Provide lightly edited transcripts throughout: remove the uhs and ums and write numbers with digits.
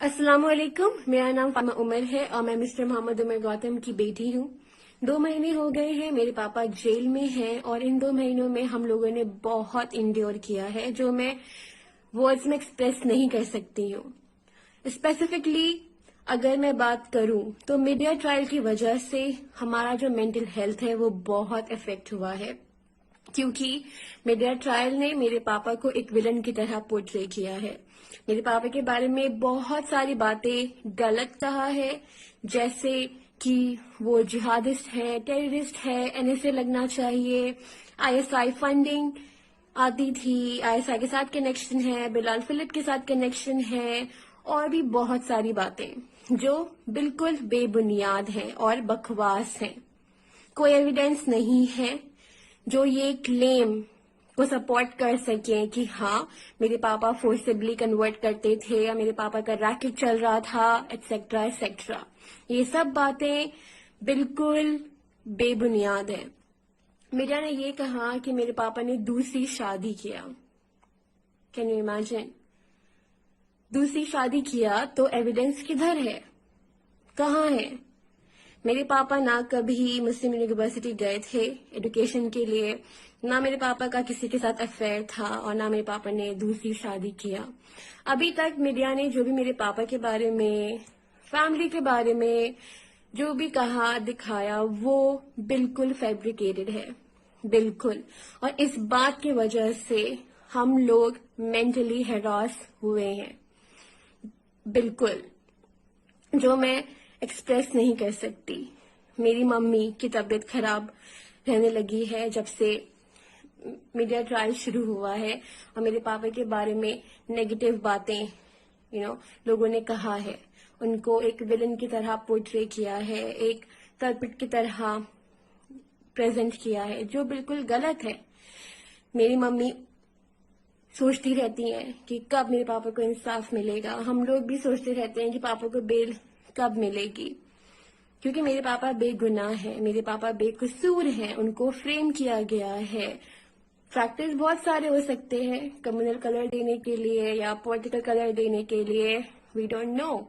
अस्सलाम वालेकुम। मेरा नाम फातिमा उमर है और मैं मिस्टर मोहम्मद उमर गौतम की बेटी हूँ। 2 महीने हो गए हैं, मेरे पापा जेल में हैं और इन 2 महीनों में हम लोगों ने बहुत इंड्योर किया है जो मैं वर्ड्स में एक्सप्रेस नहीं कर सकती हूँ। स्पेसिफिकली अगर मैं बात करूं तो मीडिया ट्रायल की वजह से हमारा जो मेंटल हेल्थ है वो बहुत इफेक्ट हुआ है, क्योंकि मीडिया ट्रायल ने मेरे पापा को एक विलन की तरह पोर्ट्रे किया है। मेरे पापा के बारे में बहुत सारी बातें गलत कहा है, जैसे कि वो जिहादिस्ट है, टेररिस्ट है, एनएसए लगना चाहिए, आईएसआई फंडिंग आती थी, आईएसआई के साथ कनेक्शन है, बिलाल फिलिप के साथ कनेक्शन है, और भी बहुत सारी बातें जो बिल्कुल बेबुनियाद हैं और बकवास हैं। कोई एविडेंस नहीं है जो ये क्लेम को सपोर्ट कर सके कि हाँ मेरे पापा फोर्सिबली कन्वर्ट करते थे या मेरे पापा का रैकेट चल रहा था, एटसेट्रा एटसेट्रा। ये सब बातें बिल्कुल बेबुनियाद है। मीडिया ने ये कहा कि मेरे पापा ने दूसरी शादी किया। Can you imagine? दूसरी शादी किया तो एविडेंस किधर है, कहाँ है? मेरे पापा ना कभी मुस्लिम यूनिवर्सिटी गए थे एजुकेशन के लिए, ना मेरे पापा का किसी के साथ अफेयर था और ना मेरे पापा ने दूसरी शादी किया। अभी तक मीडिया ने जो भी मेरे पापा के बारे में, फैमिली के बारे में जो भी कहा दिखाया वो बिल्कुल फैब्रिकेटेड है, बिल्कुल। और इस बात की वजह से हम लोग मेंटली हैरास हुए हैं, बिल्कुल, जो मैं एक्सप्रेस नहीं कर सकती। मेरी मम्मी की तबीयत खराब रहने लगी है जब से मीडिया ट्रायल शुरू हुआ है, और मेरे पापा के बारे में नेगेटिव बातें लोगों ने कहा है। उनको एक विलन की तरह पोर्ट्रे किया है, एक कल्प्रिट की तरह प्रेजेंट किया है, जो बिल्कुल गलत है। मेरी मम्मी सोचती रहती हैं कि कब मेरे पापा को इंसाफ मिलेगा। हम लोग भी सोचते रहते हैं कि पापा को बेल कब मिलेगी, क्योंकि मेरे पापा बेगुनाह हैं, मेरे पापा बेकसूर हैं, उनको फ्रेम किया गया है। फैक्टर्स बहुत सारे हो सकते हैं, कम्युनल कलर देने के लिए या पॉलिटिकल कलर देने के लिए, we don't know.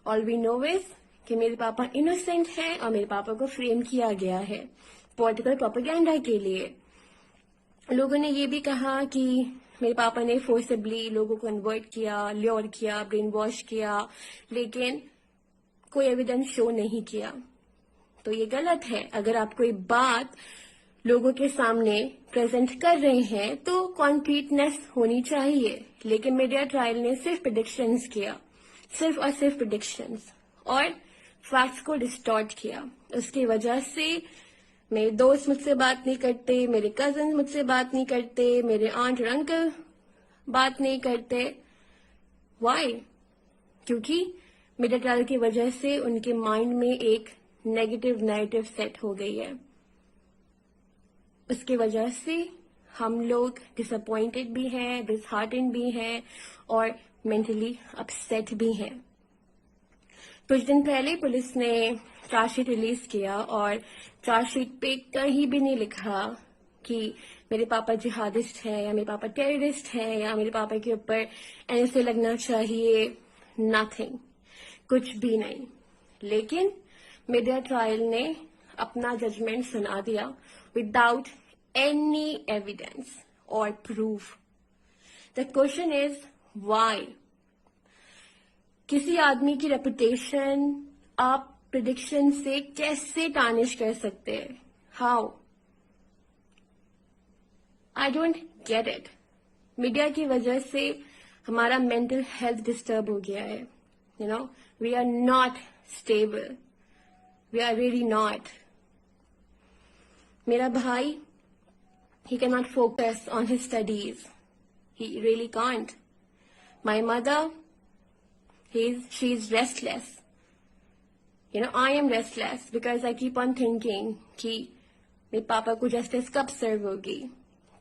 All we know is कि मेरे पापा इनोसेंट हैं और मेरे पापा को फ्रेम किया गया है पॉलिटिकल प्रोपेगेंडा के लिए। लोगों ने ये भी कहा कि मेरे पापा ने फोर्सिबली लोगों को कन्वर्ट किया, ल्योर किया, ब्रेन वॉश किया, लेकिन कोई एविडेंस शो नहीं किया। तो ये गलत है। अगर आप कोई बात लोगों के सामने प्रेजेंट कर रहे हैं तो कॉन्क्रीटनेस होनी चाहिए, लेकिन मीडिया ट्रायल ने सिर्फ प्रेडिक्शंस किया, सिर्फ और सिर्फ प्रेडिक्शंस, और फैक्ट्स को डिस्टॉर्ट किया। उसकी वजह से मेरे दोस्त मुझसे बात नहीं करते, मेरे कजन मुझसे बात नहीं करते, मेरे आंट और अंकल बात नहीं करते। वाई? क्योंकि मीडिया ट्रायल की वजह से उनके माइंड में एक नेगेटिव नैरेटिव सेट हो गई है। उसकी वजह से हम लोग डिसअपॉइंटेड भी हैं, डिसहार्टेंड भी हैं और मेंटली अपसेट भी हैं। कुछ दिन पहले पुलिस ने चार्जशीट रिलीज किया और चार्जशीट पे कहीं भी नहीं लिखा कि मेरे पापा जिहादिस्ट है या मेरे पापा टेररिस्ट है या मेरे पापा के ऊपर एनएसए लगना चाहिए। नथिंग, कुछ भी नहीं। लेकिन मीडिया ट्रायल ने अपना जजमेंट सुना दिया विदाउट एनी एविडेंस और proof. The question is why? किसी आदमी की रेपुटेशन आप प्रिडिक्शन से कैसे टार्निश कर सकते हैं? How? I don't get it. Media की वजह से हमारा मेंटल हेल्थ डिस्टर्ब हो गया है। We are not stable. We are really not. मेरा भाई, he cannot focus on his studies. He really can't. My mother, she's restless. I am restless because I keep on thinking कि मेरे पापा को justice कब सर्व होगी।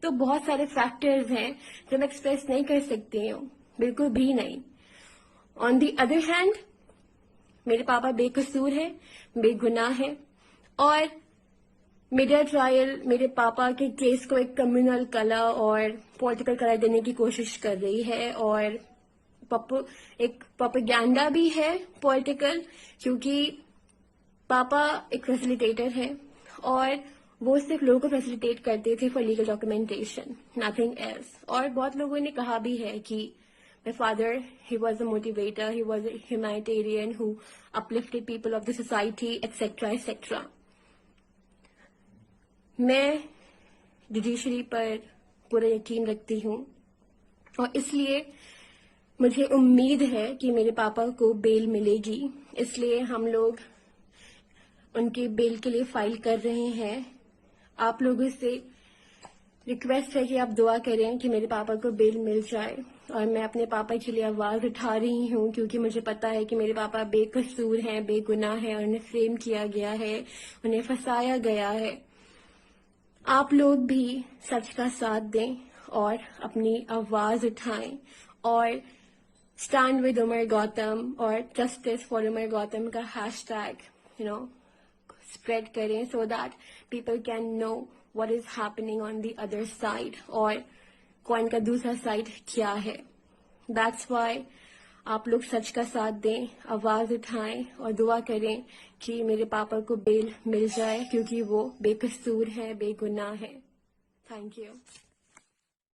तो बहुत सारे फैक्टर्स हैं जो मैं एक्सप्रेस नहीं कर सकती हूँ, बिल्कुल भी नहीं। ऑन दी अदर हैंड, मेरे पापा बेकसूर है, बेगुनाह है, और मीडिया ट्रायल मेरे पापा के केस को एक कम्युनल कलर और पॉलिटिकल कलर देने की कोशिश कर रही है और ایک پروپیگینڈا بھی ہے پولیٹیکل، کیونکہ پاپا ایک فیسیلیٹیٹر ہے اور وہ صرف لوگوں کو فیسیلیٹیٹ کرتے تھے for legal documentation, nothing else. اور بہت لوگوں نے کہا بھی ہے کہ my father, he was a motivator, he was a humanitarian who uplifted people of the society, etc. etc. میں جوڈیشری پر پورا یقین رکھتی ہوں اور اس لیے مجھے امید ہے کہ میرے پاپا کو بیل ملے گی، اس لیے ہم لوگ ان کے بیل کے لیے فائل کر رہے ہیں. آپ لوگوں سے ریکویسٹ ہے کہ آپ دعا کریں کہ میرے پاپا کو بیل مل جائے، اور میں اپنے پاپا کے لیے آواز اٹھا رہی ہوں کیونکہ مجھے پتا ہے کہ میرے پاپا بے قصور ہیں، بے گناہ ہیں، اور انہیں فریم کیا گیا ہے، انہیں پھنسایا گیا ہے. آپ لوگ بھی سچ کا ساتھ دیں اور اپنی آواز اٹھائیں اور اسٹینڈ ود عمر گوتم اور جسٹس فار عمر گوتم کا ہیش ٹیگ اسپریڈ کریں so that people can know what is happening on the other side اور کوئن کا دوسرا سائڈ کیا ہے. That's why آپ لوگ سچ کا ساتھ دیں، آواز اٹھائیں اور دعا کریں کہ میرے پاپا کو بیل مل جائے کیونکہ وہ بے قصور ہے، بے گناہ ہے. Thank you.